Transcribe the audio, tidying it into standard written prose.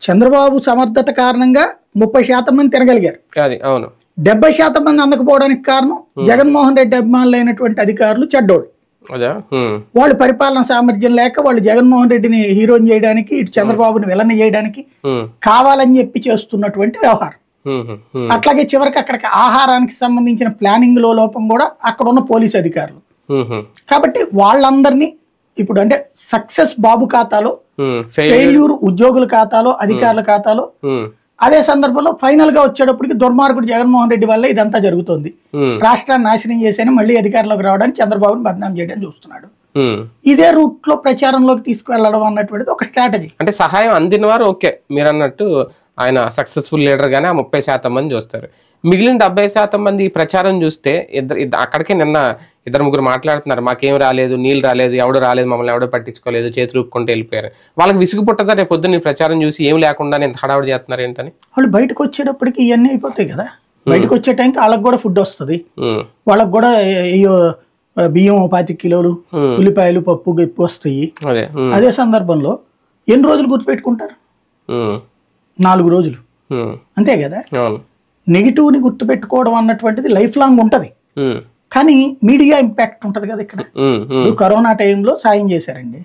చంద్రబాబు సమర్థత కారణంగా 30% మంది తినగలిగారు. అది అవును. 70% మంది అందకపోవడానికి కారణం జగన్మోహన్ రెడ్డి అభిమానులైనటువంటి అధికారులు చెడ్డోళ్ళు. వాళ్ళు పరిపాలన సామర్థ్యం లేక వాళ్ళు జగన్మోహన్ రెడ్డిని హీరోని చేయడానికి, ఇటు చంద్రబాబుని విలన్ చేయడానికి కావాలని చెప్పి చేస్తున్నటువంటి వ్యవహారం. అట్లాగే చివరికి అక్కడికి ఆహారానికి సంబంధించిన ప్లానింగ్ లో లోపం కూడా అక్కడ ఉన్న పోలీసు అధికారులు. కాబట్టి వాళ్ళందరినీ ఇప్పుడు అంటే సక్సెస్ బాబు ఖాతాలో, ఫెయిల్యూర్ ఉద్యోగుల ఖాతాలో, అధికారుల ఖాతాలో. అదే సందర్భంలో ఫైనల్ గా వచ్చేటప్పటికి దుర్మార్గుడు జగన్మోహన్ రెడ్డి వల్ల ఇదంతా జరుగుతుంది. రాష్ట్రాన్ని నాశనం చేసేని మళ్ళీ అధికారంలోకి రావడానికి చంద్రబాబుని బదనాం చేయడానికి చూస్తున్నాడు. ఇదే రూట్ లో ప్రచారంలోకి తీసుకువెళ్ళడం అన్నటువంటిది ఒక స్ట్రాటజీ. అంటే సహాయం అందిన వారు ఓకే, మీరు అన్నట్టు ఆయన సక్సెస్ఫుల్ లీడర్ గానే 30% మంది చూస్తారు. మిగిలిన 70% మంది ప్రచారం చూస్తే అక్కడికే నిన్న 2-3 మాట్లాడుతున్నారు, మాకేం రాలేదు, నీళ్ళు రాలేదు, ఎవడు రాలేదు, మమ్మల్ని ఎవడో పట్టించుకోలేదు, చేతులు ఊపుకుంటూ వెళ్ళిపోయారు. వాళ్ళకి విసుగు పుట్టదా రేపు పొద్దున్న ప్రచారం చూసి ఏం లేకుండా ఎంత హడావుడి చేస్తున్నారు ఏంటని? వాళ్ళు బయటకు వచ్చేటప్పటికి ఇవన్నీ అయిపోతాయి కదా. బయటకు వచ్చే టైంకి వాళ్ళకి కూడా ఫుడ్ వస్తుంది, వాళ్ళకి కూడా అయ్యో బియ్యం 25 కిలోలు, ఉల్లిపాయలు, పప్పు గిప్పు వస్తాయి. అదే సందర్భంలో ఎన్ని రోజులు గుర్తుపెట్టుకుంటారు? 4 రోజులు అంతే కదా. నెగిటివ్ ని గుర్తుపెట్టుకోవడం అన్నటువంటిది లైఫ్ లాంగ్ ఉంటది, కానీ మీడియా ఇంపాక్ట్ ఉంటది కదా. ఇక్కడ కరోనా టైంలో సాయం చేశారండి.